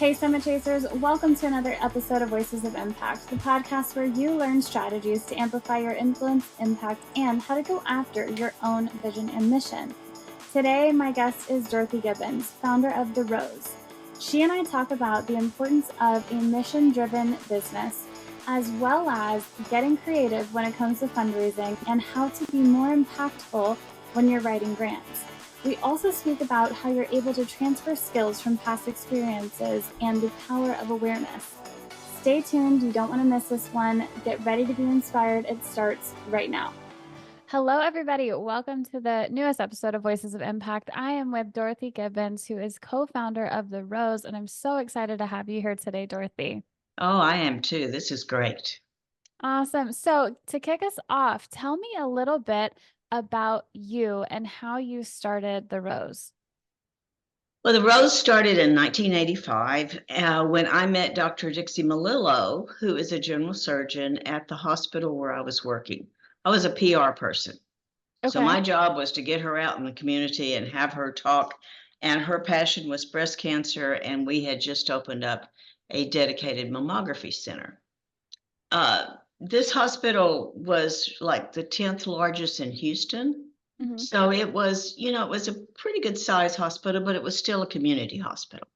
Hey, Summit Chasers, welcome to another episode of Voices of Impact, the podcast where you learn strategies to amplify your influence, impact, and how to go after your own vision and mission. Today, my guest is Dorothy Gibbons, founder of The Rose. She and I talk about the importance of a mission-driven business, as well as getting creative when it comes to fundraising and how to be more impactful when you're writing grants. We also speak about how you're able to transfer skills from past experiences and the power of awareness. Stay tuned, you don't want to miss this one. Get ready to be inspired. It starts right now. Hello, everybody. Welcome to the newest episode of Voices of Impact. I am with Dorothy Gibbons, who is co-founder of The Rose, and I'm so excited to have you here today, Dorothy. Oh, I am too. This is great. Awesome. So to kick us off, tell me a little bit about you and how you started The Rose. Well, the Rose started in 1985 when I met Dr. Dixie Melillo, who is a general surgeon at the hospital where I was working. I was a PR person. So Okay. my job was to get her out in the community and have her talk. And her passion was breast cancer. And we had just opened up a dedicated mammography center. This hospital was like the 10th largest in Houston. Mm-hmm. So it was, it was a pretty good size hospital, but it was still a community hospital.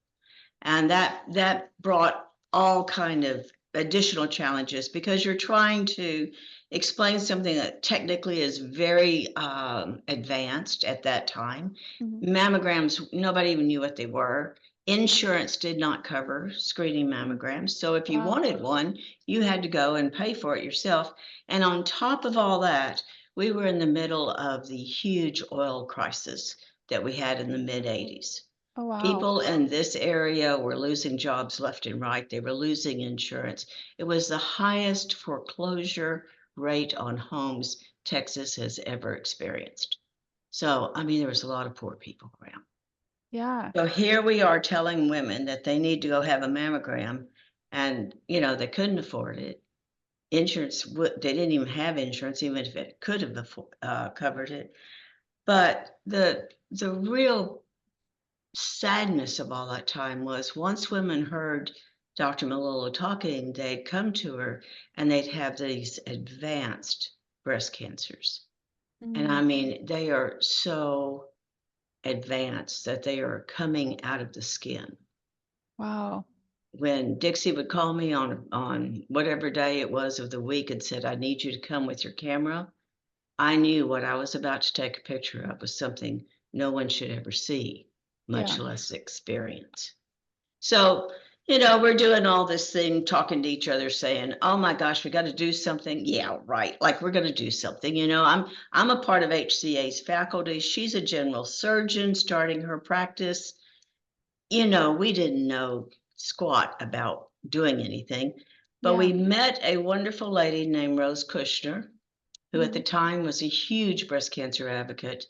And that brought all kind of additional challenges because you're trying to explain something that technically is very advanced at that time. Mm-hmm. Mammograms, nobody even knew what they were. Insurance did not cover screening mammograms. So if you wanted one, you had to go and pay for it yourself. And on top of all that, we were in the middle of the huge oil crisis that we had in the mid 80s. Oh, wow. People in this area were losing jobs left and right. They were losing insurance. It was the highest foreclosure rate on homes Texas has ever experienced. So, I mean, there was a lot of poor people around. Yeah. So here we are telling women that they need to go have a mammogram and, they couldn't afford it. Insurance, they didn't even have insurance, even if it could have covered it. But the real sadness of all that time was once women heard Dr. Melillo talking, they'd come to her and they'd have these advanced breast cancers. And I mean, they are so advanced that they are coming out of the skin. Wow. When Dixie would call me on whatever day it was of the week and said, I need you to come with your camera, I knew what I was about to take a picture of was something no one should ever see, much less experience. So, we're doing all this thing, talking to each other, saying, oh my gosh, we got to do something. Yeah, right. Like we're going to do something. I'm a part of HCA's faculty. She's a general surgeon starting her practice. We didn't know squat about doing anything, but we met a wonderful lady named Rose Kushner, who at the time was a huge breast cancer advocate.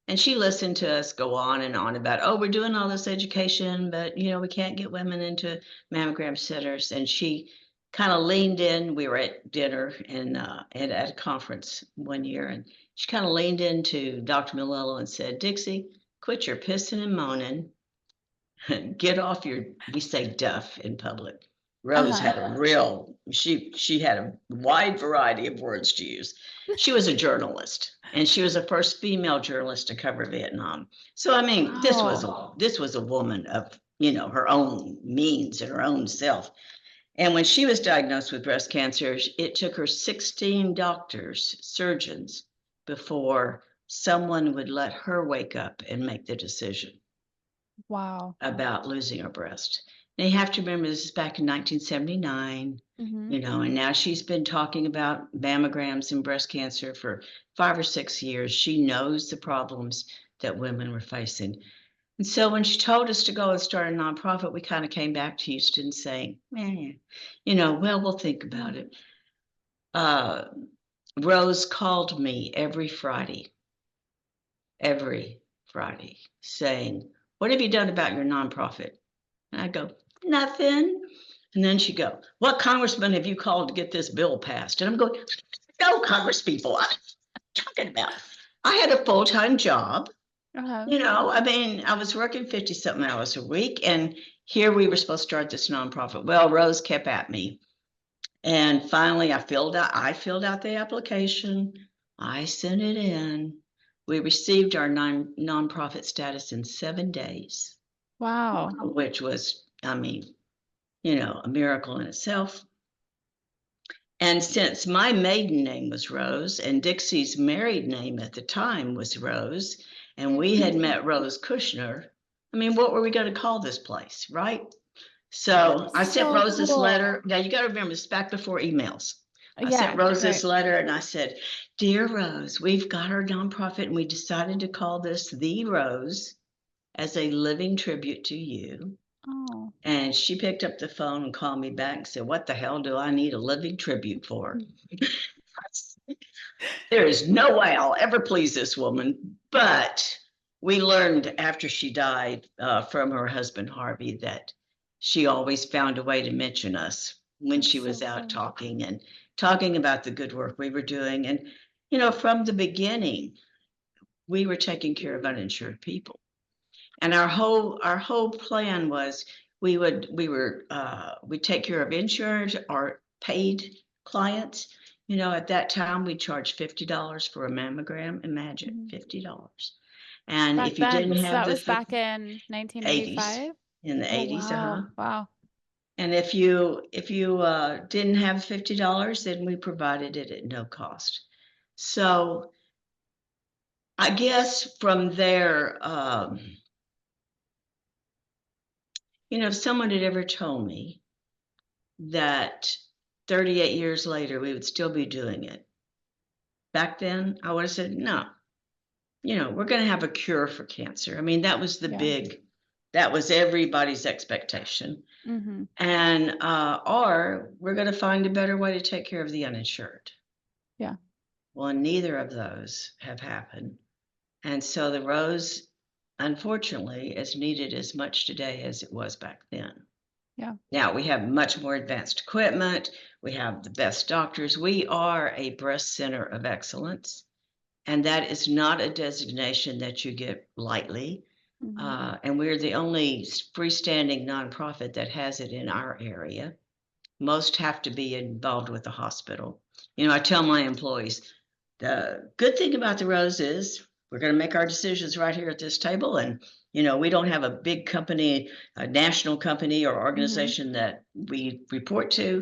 And she listened to us go on and on about, oh, we're doing all this education, but, we can't get women into mammogram centers. And she kind of leaned in. We were at dinner and at a conference one year, and she kind of leaned into Dr. Melillo and said, Dixie, quit your pissing and moaning. Get off your, we say duff in public. Rose had a she had a wide variety of words to use. She was a journalist, and she was the first female journalist to cover Vietnam. So, I mean, this was a woman of, her own means and her own self. And when she was diagnosed with breast cancer, it took her 16 doctors, surgeons, before someone would let her wake up and make the decision. Wow. About losing her breast. Now you have to remember this is back in 1979, and now she's been talking about mammograms and breast cancer for 5 or 6 years. She knows the problems that women were facing. And so when she told us to go and start a nonprofit, we kind of came back to Houston saying, well, we'll think about it. Rose called me every Friday, saying, what have you done about your nonprofit? And I go, nothing. And then she go, what congressman have you called to get this bill passed? And I'm going, no congresspeople. What I'm talking about. I had a full-time job. I mean, I was working 50-something hours a week. And here we were supposed to start this nonprofit. Well, Rose kept at me. And finally, I filled out the application. I sent it in. We received our nonprofit status in 7 days. Wow. Which was, I mean, a miracle in itself. And since my maiden name was Rose and Dixie's married name at the time was Rose, and we had met Rose Kushner, I mean, what were we going to call this place, right? So I sent Rose's letter. Now you got to remember, this back before emails. I sent Rose this letter and I said, "Dear Rose, we've got our nonprofit and we decided to call this The Rose as a living tribute to you." Oh. And she picked up the phone and called me back and said, "What the hell do I need a living tribute for?" There is no way I'll ever please this woman. But we learned after she died from her husband, Harvey, that she always found a way to mention us when she was out talking about the good work we were doing. And, from the beginning, we were taking care of uninsured people. And our whole plan was we'd take care of insurance or paid clients. At that time we charged $50 for a mammogram. Imagine $50. And if you didn't have that was back in 1985? In the 80s, Wow. And if you didn't have $50, then we provided it at no cost. So I guess from there, if someone had ever told me that 38 years later we would still be doing it, back then I would have said, no, we're going to have a cure for cancer. I mean, that was that was everybody's expectation. Mm-hmm. And, or we're going to find a better way to take care of the uninsured. Yeah. Well, neither of those have happened. And so the Rose, unfortunately, is needed as much today as it was back then. Yeah. Now we have much more advanced equipment. We have the best doctors. We are a breast center of excellence. And that is not a designation that you get lightly. Mm-hmm. And we're the only freestanding nonprofit that has it in our area. Most have to be involved with the hospital. I tell my employees, the good thing about the Rose is we're going to make our decisions right here at this table. And, we don't have a big company, a national company or organization that we report to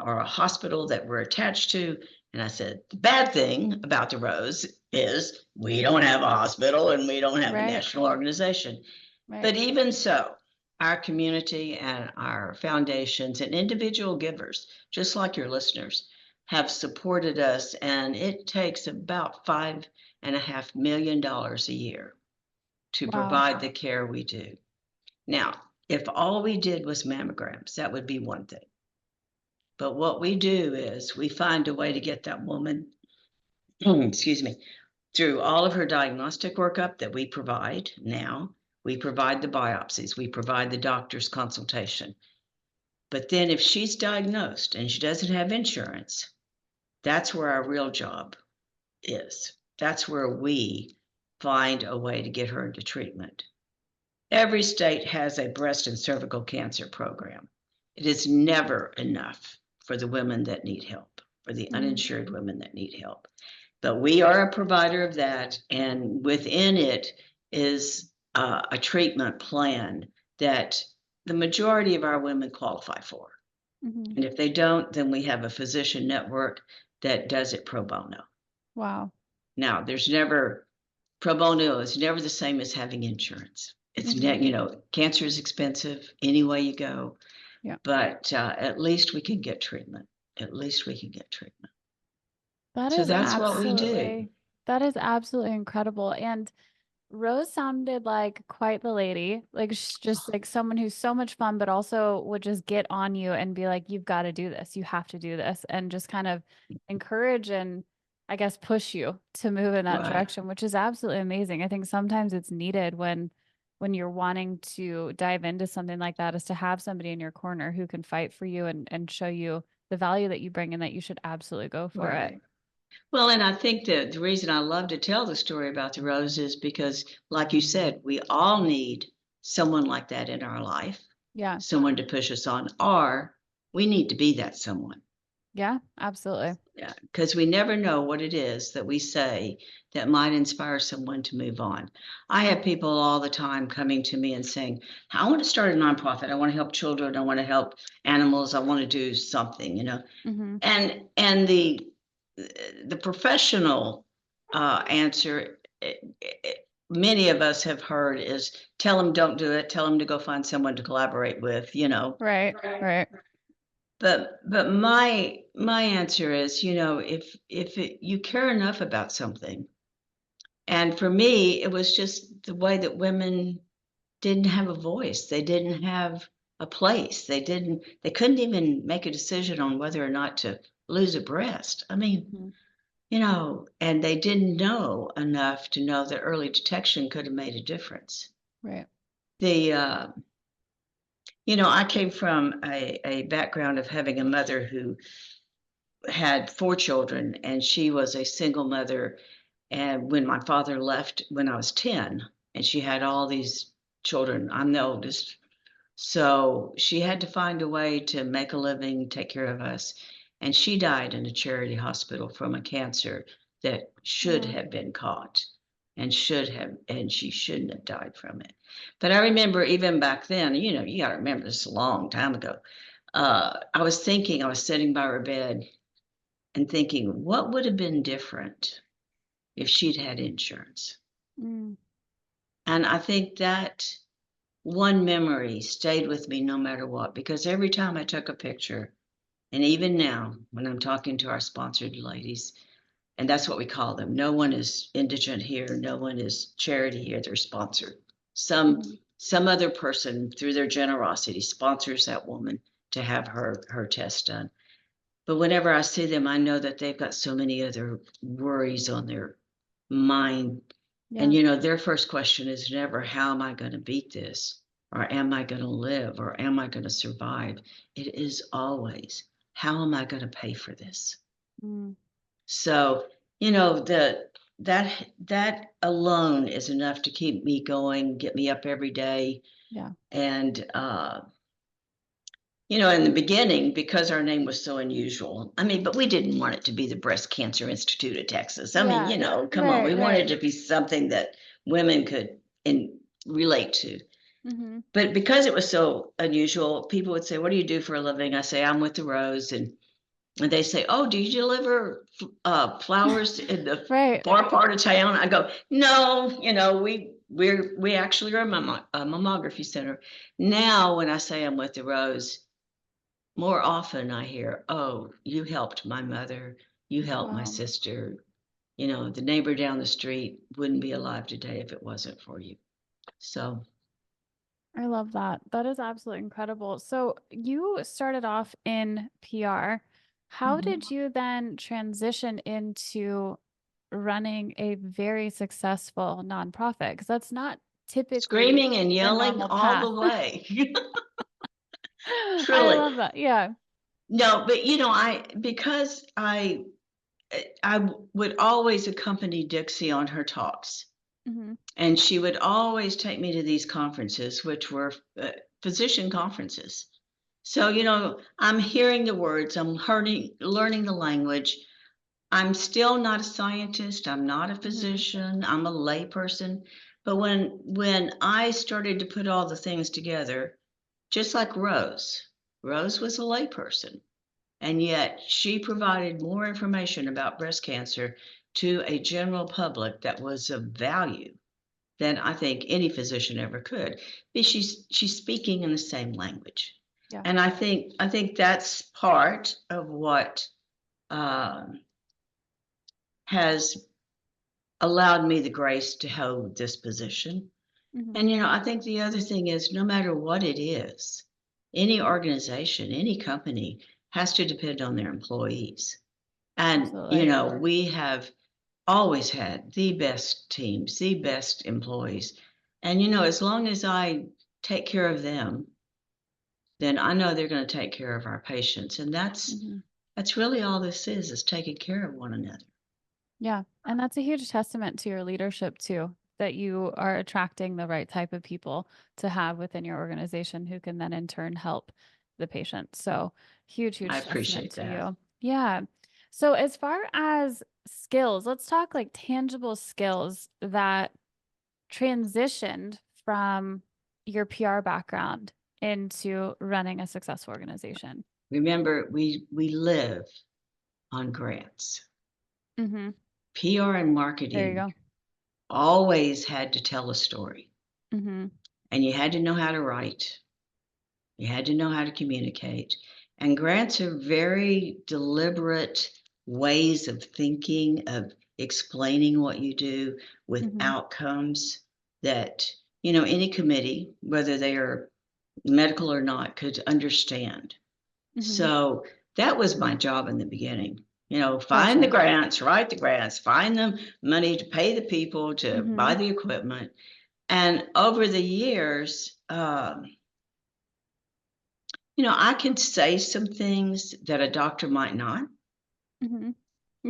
or a hospital that we're attached to. And I said, the bad thing about the Rose is we don't have a hospital and we don't have a national organization. Right. But even so, our community and our foundations and individual givers, just like your listeners, have supported us. And it takes about $5.5 million a year to provide the care we do. Now, if all we did was mammograms, that would be one thing. But what we do is we find a way to get that woman, excuse me, through all of her diagnostic workup that we provide now. We provide the biopsies. We provide the doctor's consultation. But then if she's diagnosed and she doesn't have insurance, that's where our real job is. That's where we find a way to get her into treatment. Every state has a breast and cervical cancer program. It is never enough for the women that need help, for the uninsured women that need help. But we are a provider of that, and within it is a treatment plan that the majority of our women qualify for. Mm-hmm. And if they don't, then we have a physician network that does it pro bono. Wow. Now, pro bono is never the same as having insurance. It's, cancer is expensive any way you go. Yeah. But at least we can get treatment. That's what we do. That is absolutely incredible. And Rose sounded like quite the lady, like just like someone who's so much fun, but also would just get on you and be like, you've got to do this. You have to do this. And just kind of encourage and I guess push you to move in that direction, which is absolutely amazing. I think sometimes it's needed when you're wanting to dive into something like that, is to have somebody in your corner who can fight for you and show you the value that you bring and that you should absolutely go for it. Well, and I think that the reason I love to tell the story about the Rose is because, like you said, we all need someone like that in our life. Yeah. someone to push us on, or we need to be that someone. Yeah, absolutely. Yeah, because we never know what it is that we say that might inspire someone to move on. I have people all the time coming to me and saying, I want to start a nonprofit. I want to help children. I want to help animals. I want to do something, Mm-hmm. And the professional answer, many of us have heard, is tell them don't do it. Tell them to go find someone to collaborate with. Right. Right. But my answer is, if you care enough about something, and for me, it was just the way that women didn't have a voice. They didn't have a place. They couldn't even make a decision on whether or not to lose a breast. I mean, Mm-hmm. and they didn't know enough to know that early detection could have made a difference. Right. The I came from a background of having a mother who had 4 children, and she was a single mother. And when my father left when I was 10, and she had all these children, I'm the oldest. So she had to find a way to make a living, take care of us. And she died in a charity hospital from a cancer that should Oh. have been caught and she shouldn't have died from it. But I remember even back then, you got to remember this a long time ago. I was sitting by her bed and thinking, what would have been different if she'd had insurance? Mm. And I think that one memory stayed with me no matter what, because every time I took a picture, and even now when I'm talking to our sponsored ladies, and that's what we call them. No one is indigent here. No one is charity here. They're sponsored. Some Mm-hmm. some other person through their generosity sponsors that woman to have her test done. But whenever I see them, I know that they've got so many other worries on their mind. And Yeah. their first question is never, how am I going to beat this? Or am I going to live? Or am I going to survive? It is always, how am I going to pay for this? Mm. So, that alone is enough to keep me going, get me up every day. Yeah. And in the beginning, because our name was so unusual, I mean, but we didn't want it to be the Breast Cancer Institute of Texas. I mean, Yeah. come on, Right. we wanted Right. it to be something that women could relate to. Mm-hmm. But because it was so unusual, people would say, "What do you do for a living?" I say, "I'm with the Rose," and they say, "Oh, do you deliver flowers in the Right. far part of town?" I go, "No, we actually are a mammography center." Now, when I say I'm with the Rose, more often I hear, "Oh, you helped my mother, you helped my Wow. sister. The neighbor down the street wouldn't be alive today if it wasn't for you." So, I love that. That is absolutely incredible. So you started off in PR. How mhm. did you then transition into running a very successful nonprofit? Because that's not typically Screaming and the yelling normal all path. the way. I Truly. love that. Yeah. No, but because I would always accompany Dixie on her talks, Hmm. and she would always take me to these conferences, which were physician conferences. So, I'm hearing the words, I'm learning the language. I'm still not a scientist, I'm not a Hmm. physician, I'm a layperson. But when I started to put all the things together, just like Rose was a layperson. And yet she provided more information about breast cancer to a general public that was of value than I think any physician ever could. She's speaking in the same language. Yeah. And I think that's part of what um, has allowed me the grace to hold this position. Hmm. And I think the other thing is, no matter what it is, any organization, any company has to depend on their employees. And, Absolutely. we have always had the best teams, the best employees. And, as long as I take care of them, then I know they're going to take care of our patients. And Hmm. that's really all this is taking care of one another. Yeah. And that's a huge testament to your leadership too. that you are attracting the right type of people to have within your organization who can then in turn help the patient. So huge, I huge testament appreciate to that. you. Yeah. So as far as skills, let's talk like tangible skills that transitioned from your PR background into running a successful organization. Remember, we live on grants. Mm-hmm. PR and There you marketing go. always had to tell a story, Mm-hmm. and you had to know how to write. You had to know how to communicate. And grants are very deliberate ways of thinking, of explaining what you do with Mm-hmm. outcomes that, any committee, whether they are medical or not, could understand. Mm-hmm. So that was my job in the beginning. Find the Gotcha. grants, write the grants, find the money to pay the people to Mm-hmm. buy the equipment. And over the years, I can say some things that a doctor might not, Mm-hmm.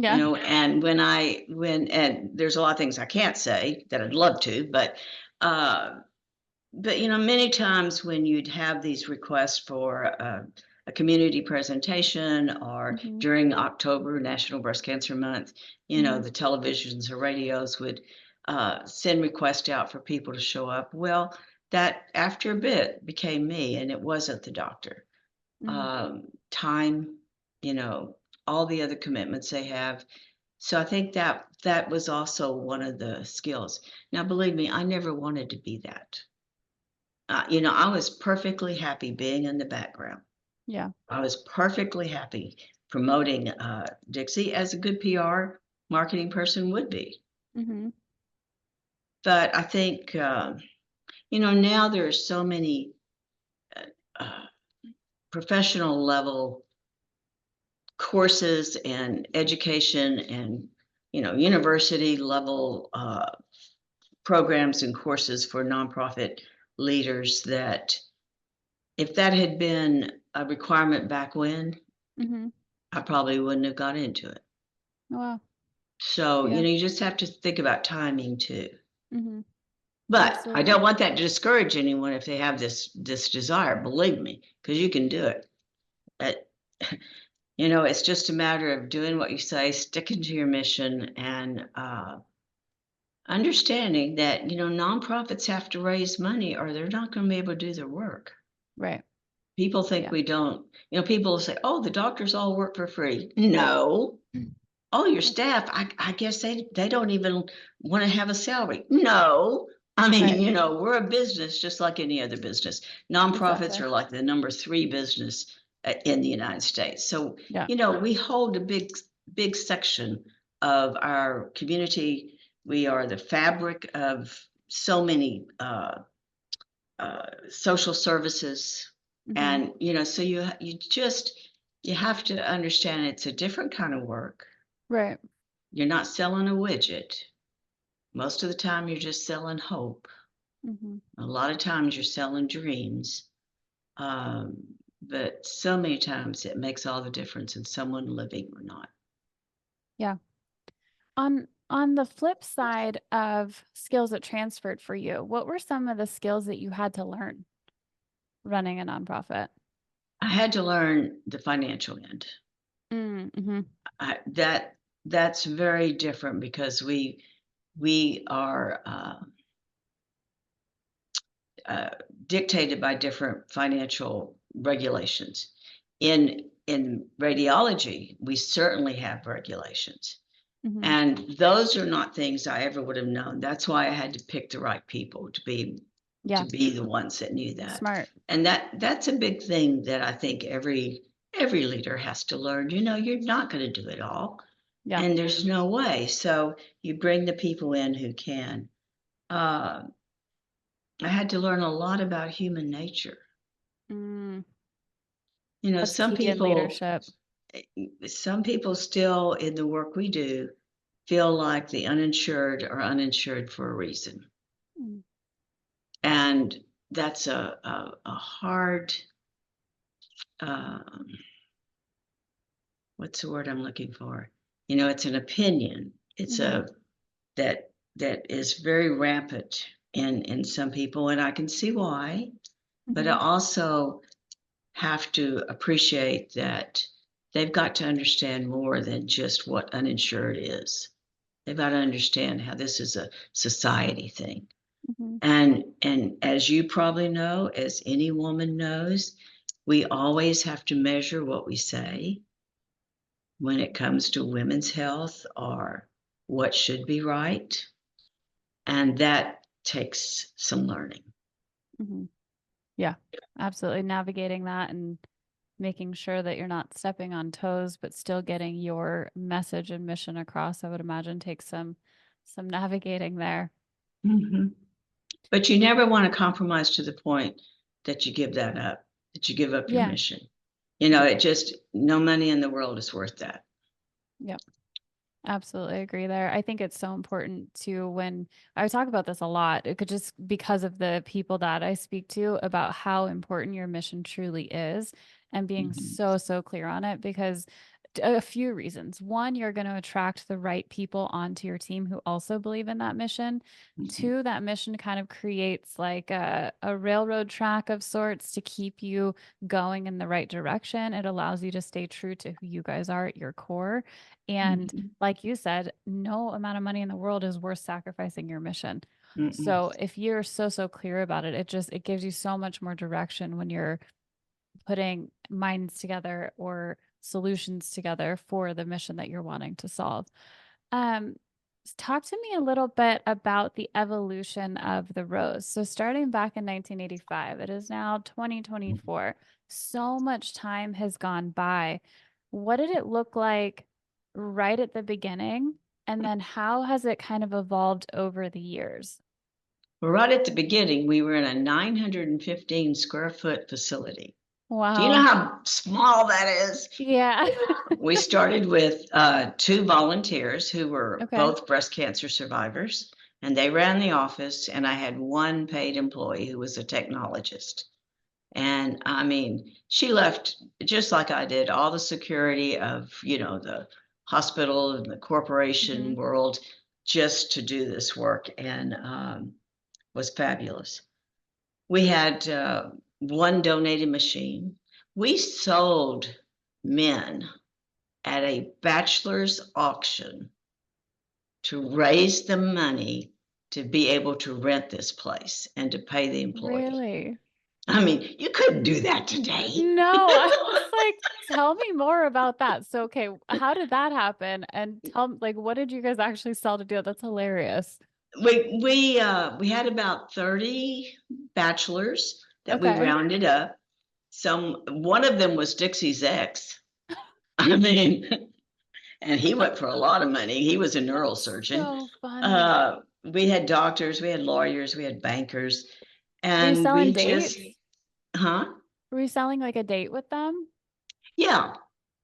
Yeah. and and there's a lot of things I can't say that I'd love to, uh, but many times when you'd have these requests for a community presentation or Mm-hmm. during October, National Breast Cancer Month, Mm-hmm. the televisions or radios would send requests out for people to show up. Well, that after a bit became me, and it wasn't the doctor. Mm-hmm. Time, you know, all the other commitments they have. So I think that was also one of the skills. Now, believe me, I never wanted to be that. I was perfectly happy being in the background. Yeah. I was perfectly happy promoting Dixie as a good PR marketing person would be. Mm-hmm. But I think, now there are so many uh, professional level courses and education and, university level programs and courses for nonprofit leaders that if that had been a requirement back when, Mm-hmm. I probably wouldn't have got into it. Wow. So, Yeah. you just have to think about timing too. Mm-hmm. But I Absolutely. don't want that to discourage anyone if they have this desire, believe me, because you can do it. It it's just a matter of doing what you say, sticking to your mission, and understanding that, nonprofits have to raise money or they're not going to be able to do their work. Right. People think Yeah. we don't, people say, oh, the doctors all work for free. No. Oh, your staff, I guess they don't even want to have a salary. No. I mean, Right. we're a business just like any other business. Nonprofits Exactly. are like the number 3 business in the United States. So, Yeah. we hold a big section of our community. We are the fabric of so many social services, Mm-hmm. and so you have to understand it's a different kind of work. Right. You're not selling a widget. Most of the time, you're just selling hope. Mm-hmm. A lot of times, you're selling dreams. Um, but so many times, it makes all the difference in someone living or not. Yeah. On the flip side of skills that transferred for you, what were some of the skills that you had to learn running a nonprofit? I had to learn the financial end. Mm-hmm. I, that that's very different because we are uh, dictated by different financial regulations. In radiology, we certainly have regulations, Mm-hmm. and those are not things I ever would have known. That's why I had to pick the right people to Yeah. be the ones that knew that. Smart. And that's a big thing that I think every leader has to learn. You're not going to do it all, Yeah. and there's no way. So you bring the people in who can. Uh, I had to learn a lot about human nature. Mm, You know, that's some key in people leadership. some people still in the work we do feel like the uninsured are uninsured for a reason. Mm, And that's a hard um, what's the word I'm looking for? It's an opinion. It's mm-hmm. a that that is very rampant in some people, and I can see why. But I Mhm. also have to appreciate that they've got to understand more than just what uninsured is. They've got to understand how this is a society thing. Mhm. And as you probably know, as any woman knows, we always have to measure what we say when it comes to women's health or what should be right. And that takes some learning. Mhm. Yeah, absolutely. Navigating that and making sure that you're not stepping on toes, but still getting your message and mission across, I would imagine takes some navigating there. Mhm. But you never want to compromise to the point that you give that up, that you give up your Yeah. mission. You know, it just, no money in the world is worth that. Yep. Absolutely agree there. I think it's so important to when I talk about this a lot, it could just because of the people that I speak to about how important your mission truly is and being Mhm. so clear on it because a few reasons. One, you're going to attract the right people onto your team who also believe in that mission. Mhm. Two, that mission kind of creates like a railroad track of sorts to keep you going in the right direction. It allows you to stay true to who you guys are at your core. And Mhm. like you said, no amount of money in the world is worth sacrificing your mission. Mm-mm. So if you're so clear about it, it gives you so much more direction when you're putting minds together or solutions together for the mission that you're wanting to solve. Um, Talk to me a little bit about the evolution of the rose. So starting back in 1985, it is now 2024. So much time has gone by. What did it look like right at the beginning? And then how has it kind of evolved over the years? Well, right at the beginning, we were in a 915 square foot facility. Do you know Wow. how small that is? Yeah. We started with two volunteers who were Okay. both breast cancer survivors, and they ran the office, and I had one paid employee who was a technologist. And I mean, she left just like I did, all the security of, the hospital and the corporation Hmm. world just to do this work, and was fabulous. We had one donated machine. We sold men at a bachelor's auction to raise the money to be able to rent this place and to pay the employee. Really? I mean, you couldn't do that today. No, I was like, tell me more about that. So, okay, how did that happen? And like, what did you guys actually sell to do? That's hilarious. We had about 30 bachelors that we Okay. rounded up. One of them was Dixie's ex. I mean, and he went for a lot of money. He was a That's neurosurgeon. so funny. We had doctors, we had lawyers, we had bankers, Were you and selling we just, dates? huh? Were you selling like a date with them? Yeah,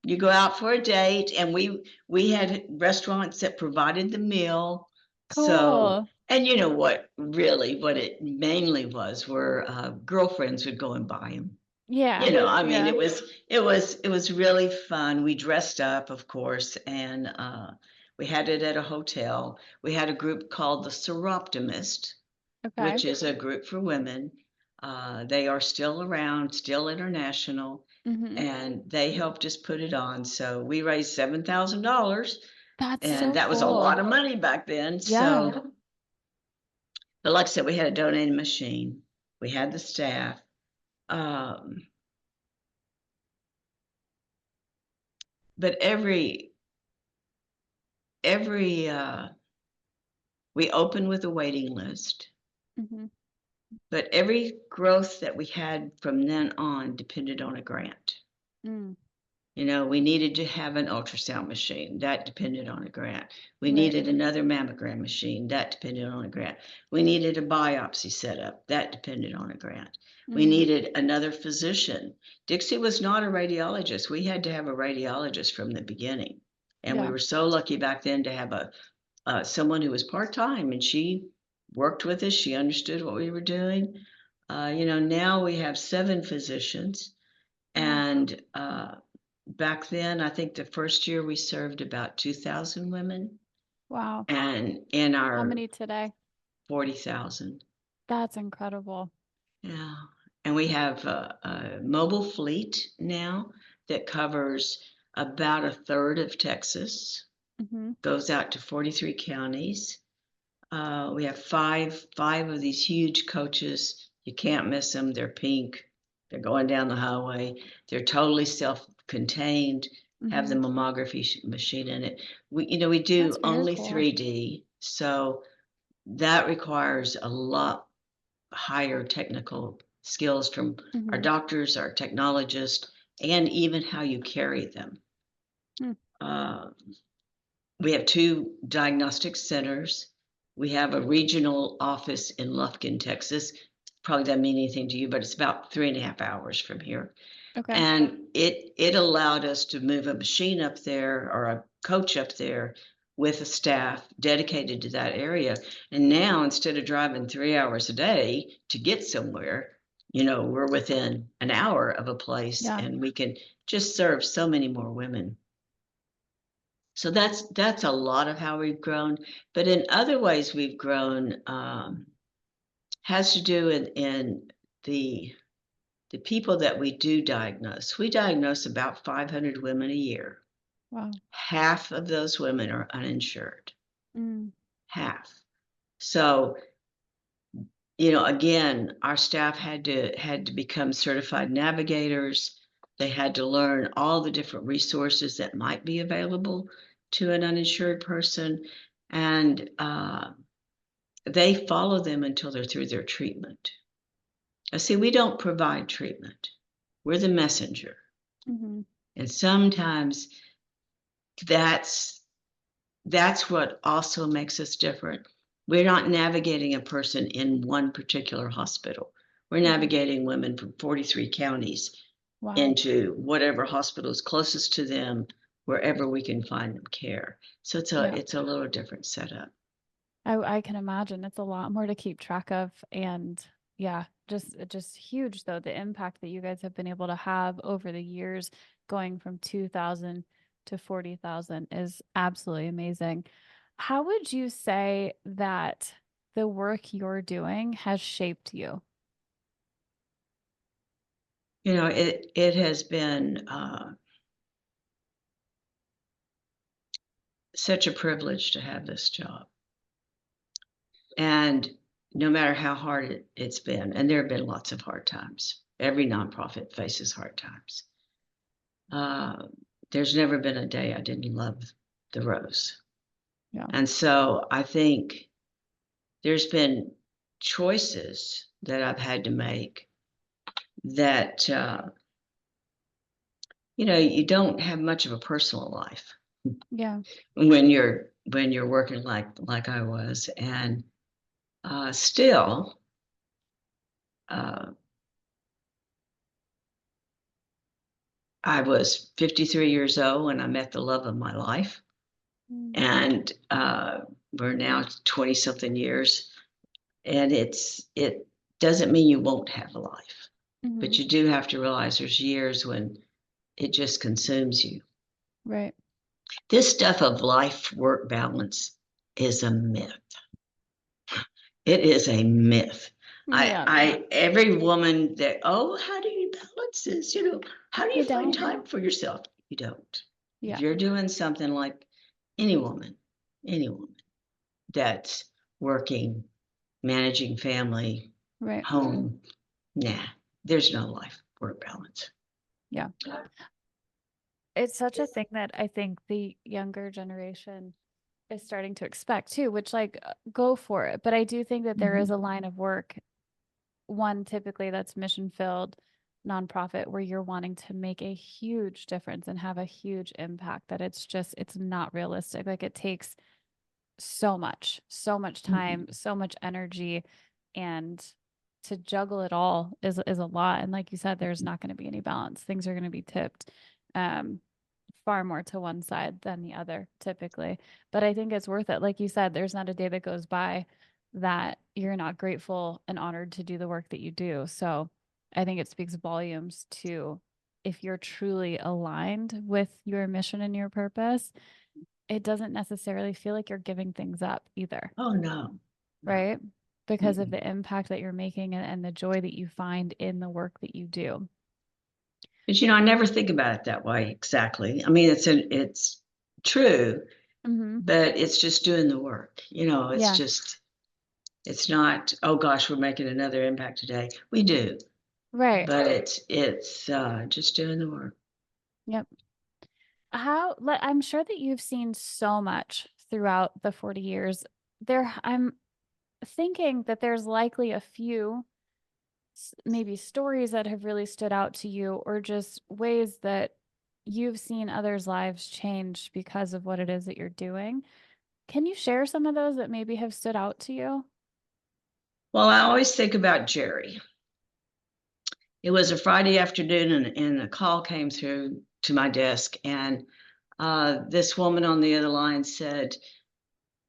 you go out for a date, and we had restaurants that provided the meal. So, Cool. and you know what it mainly was were girlfriends would go and buy them. Yeah. I mean, Yeah. it was really fun. We dressed up, of course, and we had it at a hotel. We had a group called the Seroptimist, Okay. which is a group for women. They are still around, still international, Hmm. and they helped us put it on. So we raised $7,000, That's and so that was a lot cool. of money back then. Yeah. So, but like I said, we had a donating machine. We had the staff. Um, but every we opened with a waiting list, Hmm. but every growth that we had from then on depended on a grant. Mm. We needed to have an ultrasound machine. That depended on a grant. We Right. needed another mammogram machine. That depended on a grant. We needed a biopsy setup. That depended on a grant. We Hmm. needed another physician. Dixie was not a radiologist. We had to have a radiologist from the beginning. And we Yeah. were so lucky back then to have someone who was part-time, and she worked with us. She understood what we were doing. Now we have 7 physicians, Wow. and back then, I think the first year we served about 2,000 women. Wow. and in How our many today? 40,000. That's incredible. Yeah. And we have a mobile fleet now that covers about a third of Texas, Mhm. goes out to 43 counties. We have five of these huge coaches. You can't miss them. They're pink. They're going down the highway. They're totally self-contained, have the Mhm. mammography machine in it. We do That's very only cool. 3D, so that requires a lot higher technical skills from our Mhm. doctors, our technologists, and even how you carry them. Mm. Uh, we have 2 diagnostic centers. We have a regional office in Lufkin, Texas. Probably doesn't mean anything to you, but it's about 3.5 hours from here. Okay. And it allowed us to move a machine up there or a coach up there with a staff dedicated to that area. And now instead of driving 3 hours a day to get somewhere, we're within an hour of a place Yeah. and we can just serve so many more women. So that's a lot of how we've grown. But in other ways we've grown has to do in the the people that we do diagnose. We diagnose about 500 women a year. Wow. Half of those women are uninsured. Mm. Half. So, again, our staff had to become certified navigators. They had to learn all the different resources that might be available to an uninsured person, and they follow them until they're through their treatment. Now, see, we don't provide treatment. We're the messenger. Mhm. And sometimes that's that's what also makes us different. We're not navigating a person in one particular hospital. We're Mhm. navigating women from 43 counties Wow. into whatever hospital is closest to them, wherever we can find them care. So it's a Yeah. it's a little different setup. I can imagine it's a lot more to keep track of, and yeah, just huge though, the impact that you guys have been able to have over the years, going from 2,000 to 40,000 is absolutely amazing. How would you say that the work you're doing has shaped you? It has been such a privilege to have this job. And no matter how hard it's been, and there have been lots of hard times. Every nonprofit faces hard times. Uh, there's never been a day I didn't love the rose. Yeah. And so I think there's been choices that I've had to make that you don't have much of a personal life Yeah. when you're working like I was, and still uh, I was 53 years old when I met the love of my life, Mm. and we're now 20 something years, and it doesn't mean you won't have a life, but Mhm. you do have to realize there's years when it just consumes you. Right. This stuff of life work balance is a myth. It is a myth. I Yeah. I every woman that, oh, how do you balance this? How do you You find don't. time for yourself? You don't. If Yeah. you're doing something like any woman, any woman that's working, managing family, Right. home, nah, there's no life work balance. Yeah. It's such a thing that I think the younger generation is starting to expect too, which like go for it. But I do think that there is Mhm. a line of work, one typically that's mission filled nonprofit where you're wanting to make a huge difference and have a huge impact that it's not realistic. Like it takes so much time, Mhm. so much energy, and to juggle it all is a lot. And like you said, there's not going to be any balance. Things are going to be tipped um far more to one side than the other typically. But I think it's worth it. Like you said, there's not a day that goes by that you're not grateful and honored to do the work that you do. So I think it speaks volumes to if you're truly aligned with your mission and your purpose, it doesn't necessarily feel like you're giving things up either, Oh, no, no. right? Because of Mm-mm. the impact that you're making and the joy that you find in the work that you do. But I never think about it that way exactly. I mean, it's true, Mm-hmm. but it's just doing the work. Yeah. It's not, oh gosh, we're making another impact today. We do, Right. but it's just doing the work. Yep. I'm sure that you've seen so much throughout the 40 years. I'm thinking that there's likely a few maybe stories that have really stood out to you, or just ways that you've seen others' lives change because of what it is that you're doing. Can you share some of those that maybe have stood out to you? Well, I always think about Jerry. It was a Friday afternoon, and a call came through to my desk, and this woman on the other line said,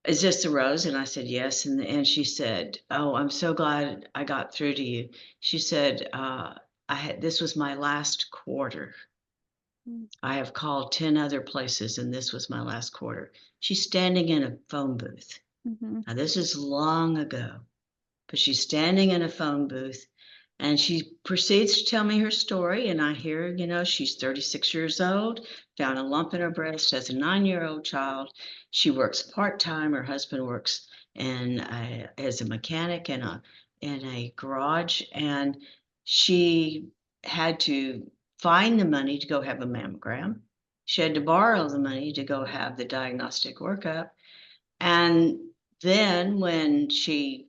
"Is this the Rose?" And I said, "Yes." And she said, "Oh, I'm so glad I got through to you." She said, "This was my last quarter. I have called 10 other places, and this was my last quarter." She's standing in a phone booth. Mm-hmm. Now, this is long ago, but she's standing in a phone booth, and she proceeds to tell me her story. And I hear, she's 36 years old, found a lump in her breast, has a 9-year-old child. She works part-time. Her husband works as a mechanic in a garage, and she had to find the money to go have a mammogram. She had to borrow the money to go have the diagnostic workup. And then when she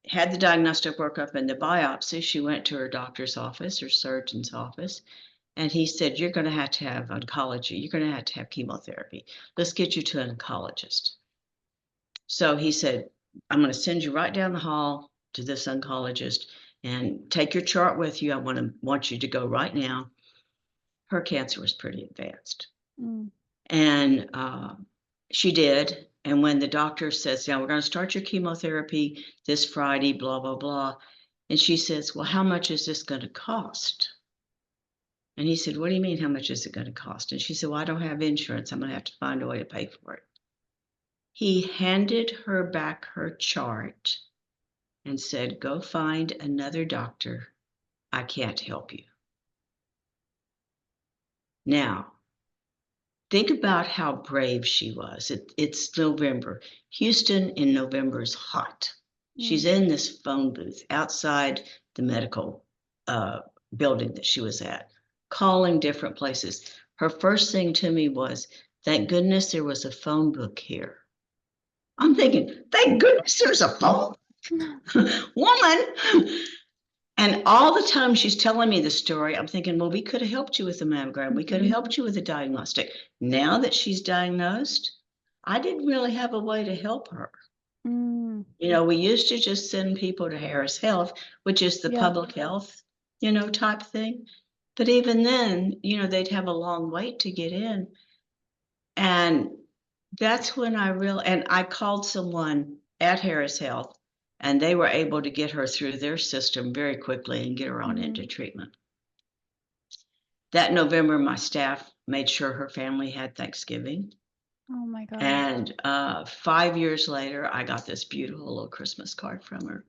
had the diagnostic workup and the biopsy, she went to her doctor's office, her surgeon's office, and he said, "You're going to have oncology. You're going to have chemotherapy. Let's get you to an oncologist." So he said, "I'm going to send you right down the hall to this oncologist, and take your chart with you. I want you to go right now." Her cancer was pretty advanced. Mm. And she did. And when the doctor says, "Now we're going to start your chemotherapy this Friday, blah, blah, blah." And she says, "Well, how much is this going to cost?" And he said, "What do you mean, how much is it going to cost?" And she said, "Well, I don't have insurance. I'm going to have to find a way to pay for it." He handed her back her chart and said, "Go find another doctor. I can't help you." Now, think about how brave she was. It's November. Houston in November is hot. She's Mm. in this phone booth outside the medical uh, building that she was at, calling different places. Her first thing to me was, "Thank goodness there was a phone book here." I'm thinking, thank goodness there's a phone woman. And all the time she's telling me the story, I'm thinking, well, we could have helped you with the mammogram. We could have Mm-hmm. helped you with the diagnostic. Now that she's diagnosed, I didn't really have a way to help her. Mm. We used to just send people to Harris Health, which is the Yeah. public health, type thing. But even then, they'd have a long wait to get in. And that's when and I called someone at Harris Health, and they were able to get her through their system very quickly and get her on Mm-hmm. into treatment. That November, my staff made sure her family had Thanksgiving. Oh my gosh. And 5 years later, I got this beautiful little Christmas card from her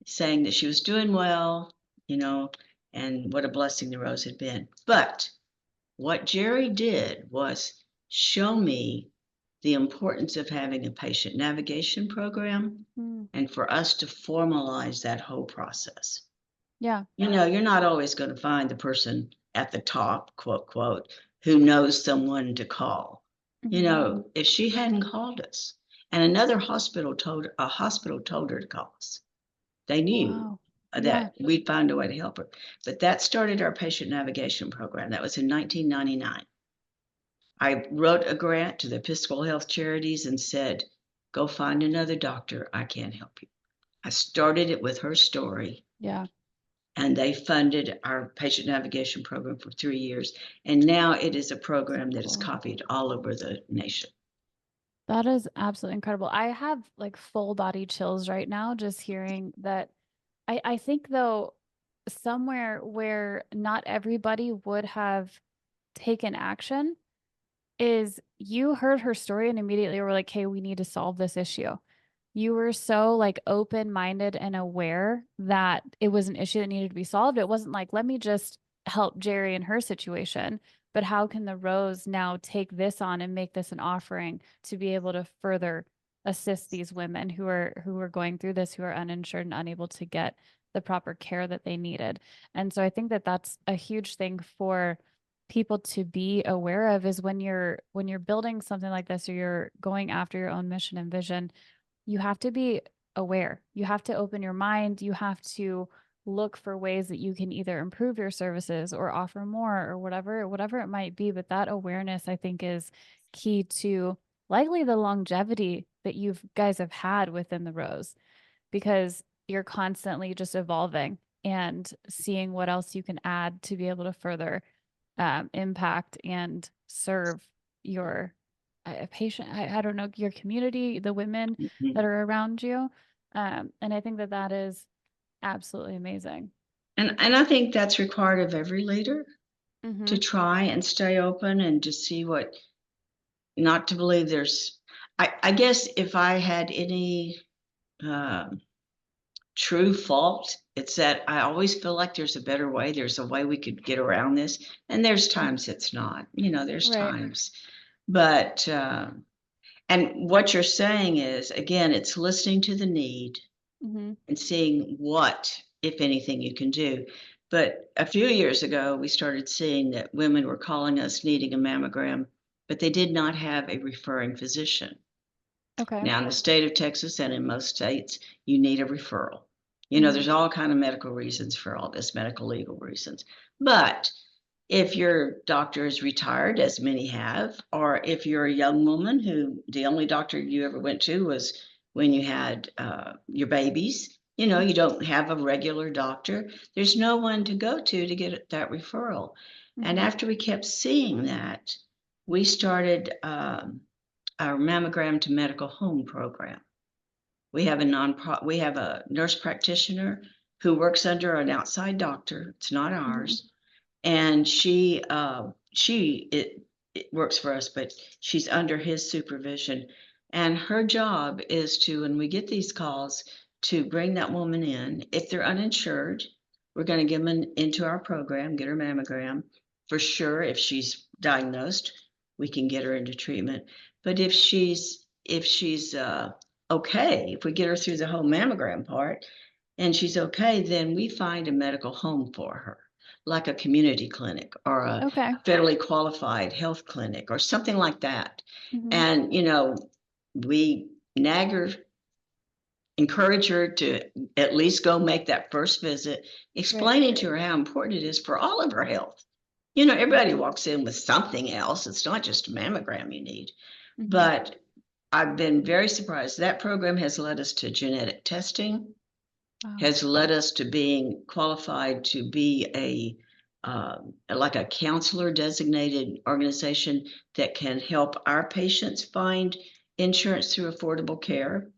saying that she was doing well, you know, and what a blessing the rose had been. But what Jerry did was show me the importance of having a patient navigation program Mm. and for us to formalize that whole process. Yeah. You're not always going to find the person at the top, quote, quote, who knows someone to call. Mm-hmm. If she hadn't called us and another hospital told her to call us, they knew Wow. Yeah. that we'd find a way to help her. But that started our patient navigation program. That was in 1999. I wrote a grant to the Episcopal Health Charities and said, "Go find another doctor. I can't help you." I started it with her story, Yeah. and they funded our patient navigation program for 3 years. And now it is a program that is Cool. copied all over the nation. That is absolutely incredible. I have like full body chills right now just hearing that. I think though, somewhere where not everybody would have taken action, is you heard her story and immediately were like, hey, we need to solve this issue. You were so like open-minded and aware that it was an issue that needed to be solved. It wasn't like, let me just help Jerry in her situation, but how can the Rose now take this on and make this an offering to be able to further assist these women who are going through this, who are uninsured and unable to get the proper care that they needed. And so I think that that's a huge thing for people to be aware of, is when you're building something like this, or you're going after your own mission and vision, you have to be aware. You have to open your mind. You have to look for ways that you can either improve your services or offer more, or whatever it might be. But that awareness, I think, is key to likely the longevity that you guys have had within the Rose, because you're constantly just evolving and seeing what else you can add to be able to further impact and serve your patient. I don't know, your community, the women Mhm. that are around you. And I think that that is absolutely amazing. And I think that's required of every leader, Mm-hmm. to try and stay open and to see what, not to believe there's, I guess if I had any um, true fault, it's that I always feel like there's a better way. There's a way we could get around this. And there's times it's not, there's Right. times. But, and what you're saying is, again, it's listening to the need Mm-hmm. and seeing what, if anything, you can do. But a few years ago, we started seeing that women were calling us needing a mammogram, but they did not have a referring physician. Okay. Now, in the state of Texas and in most states, you need a referral. Mm-hmm. There's all kind of medical reasons for all this, medical legal reasons. But if your doctor is retired, as many have, or if you're a young woman who the only doctor you ever went to was when you had your babies, Mm-hmm. you don't have a regular doctor, there's no one to go to get that referral. And Mm-hmm. after we kept seeing that, we started our mammogram to medical home program. We have a nurse practitioner who works under an outside doctor. It's not Mm-hmm. ours, and it works for us, but she's under his supervision. And her job is to, when we get these calls, to bring that woman in. If they're uninsured, we're going to get them into our program, get her mammogram. For sure, if she's diagnosed, we can get her into treatment. But if she's okay, if we get her through the whole mammogram part and she's okay, then we find a medical home for her, like a community clinic or a Okay. federally qualified health clinic or something like that. Mm-hmm. And, we nag her, encourage her to at least go make that first visit, Right. explaining to her how important it is for all of her health. Everybody walks in with something else. It's not just a mammogram you need. Mm-hmm. But I've been very surprised. That program has led us to genetic testing, Wow. has led us to being qualified to be like a counselor designated organization that can help our patients find insurance through affordable care.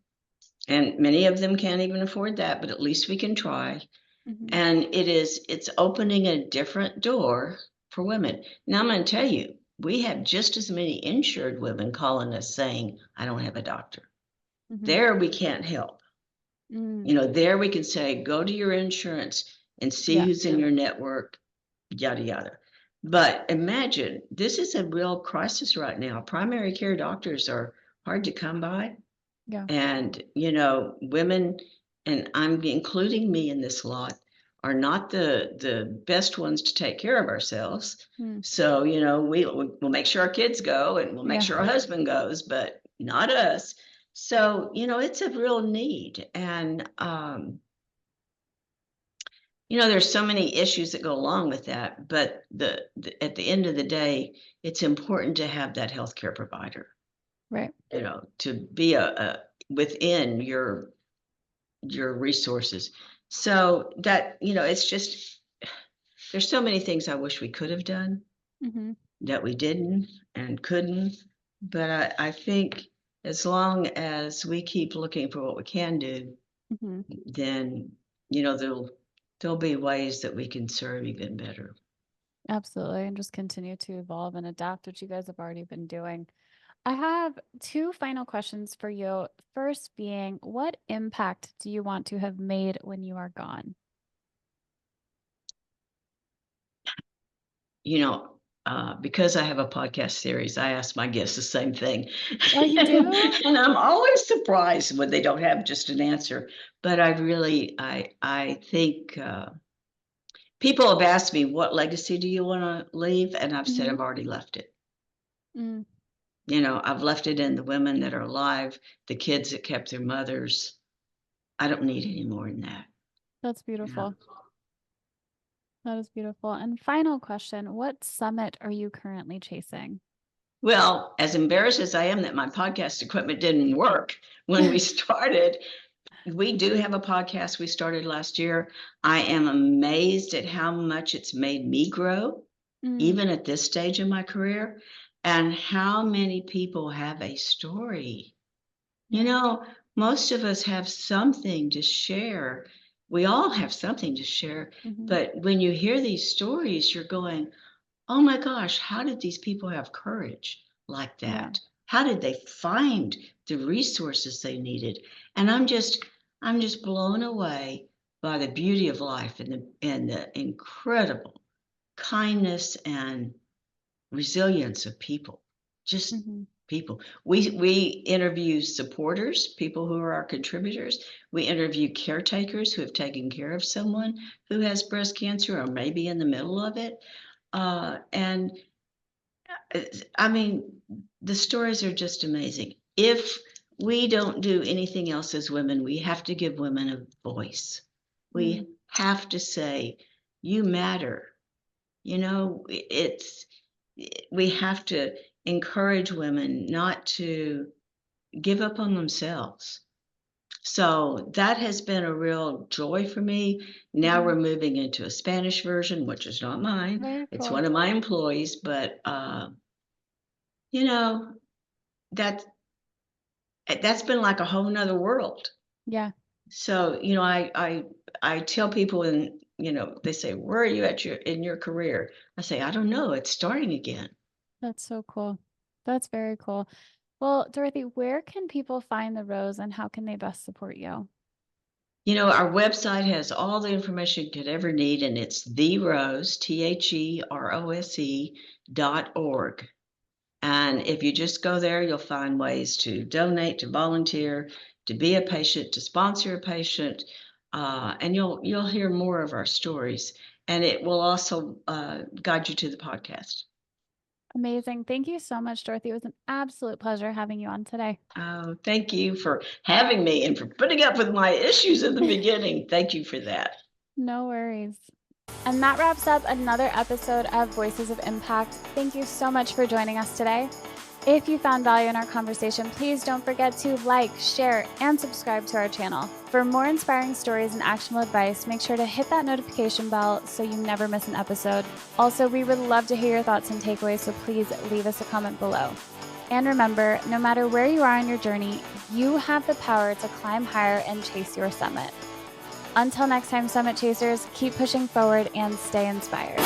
And many of them can't even afford that, but at least we can try. Mm-hmm. And it's opening a different door for women. Now I'm going to tell you, we have just as many insured women calling us saying, I don't have a doctor. Mm-hmm. There we can't help. Mm. There we can say, go to your insurance and see Yeah. who's in your network, yada, yada. But imagine, this is a real crisis right now. Primary care doctors are hard to come by. Yeah. And, women, and I'm including me in this lot, are not the best ones to take care of ourselves. Mm. So, we'll make sure our kids go and we'll make Yeah. sure our husband goes, but not us. So, it's a real need. And, there's so many issues that go along with that, but at the end of the day, it's important to have that healthcare provider, Right. to be a within your resources. So that, it's just, there's so many things I wish we could have done Mm-hmm. that we didn't and couldn't. But I think as long as we keep looking for what we can do, Mm-hmm. then, there'll be ways that we can serve even better. Absolutely. And just continue to evolve and adapt, which you guys have already been doing. I have two final questions for you. First being, what impact do you want to have made when you are gone? You know, because I have a podcast series, I ask my guests the same thing. Oh, you do? And I'm always surprised when they don't have just an answer. But I think people have asked me, what legacy do you want to leave? And I've said, Hmm. I've already left it. Mm, I've left it in the women that are alive, the kids that kept their mothers. I don't need any more than that. that's Yeah. beautiful. That is beautiful. And final question, what summit are you currently chasing? Well, as embarrassed as I am that my podcast equipment didn't work when we started, we do have a podcast we started last year. I am amazed at how much it's made me grow, Mm, even at this stage in my career, and how many people have a story. You yeah. know, most of us have something to share. We all have something to share. Hmm. But when you hear these stories, you're going, oh my gosh, how did these people have courage like Yeah. that? How did they find the resources they needed? And I'm just blown away by the beauty of life and the incredible kindness and resilience of people. Just Hmm. people. We interview supporters, people who are our contributors. We interview caretakers who have taken care of someone who has breast cancer or maybe in the middle of it. And I mean, the stories are just amazing. If we don't do anything else as women, we have to give women a voice. Mm, We have to say, you matter. It's we have to encourage women not to give up on themselves. So that has been a real joy for me. Now hmm. we're moving into a Spanish version, which is not mine. Very It's cool. one of my employees, but you know, that that's been like a whole nother world. Yeah, So, I tell people and they say, "Where are you at in your career?" I say, "I don't know. It's starting again." that's so cool. That's very cool. Well, Dorothy, where can people find the rose and how can they best support you? Our website has all the information you could ever need, and it's TheRose.org. And if you just go there, you'll find ways to donate, to volunteer, to be a patient, to sponsor a patient, and you'll hear more of our stories. And it will also guide you to the podcast. Amazing. Thank you so much, Dorothy. It was an absolute pleasure having you on today. Oh, thank you for having me and for putting up with my issues in the beginning. Thank you for that. No worries. And that wraps up another episode of Voices of Impact. Thank you so much for joining us today. If you found value in our conversation, please don't forget to like, share, and subscribe to our channel. For more inspiring stories and actionable advice, make sure to hit that notification bell so you never miss an episode. Also, we would love to hear your thoughts and takeaways, so please leave us a comment below. And remember, no matter where you are on your journey, you have the power to climb higher and chase your summit. Until next time, Summit Chasers, keep pushing forward and stay inspired.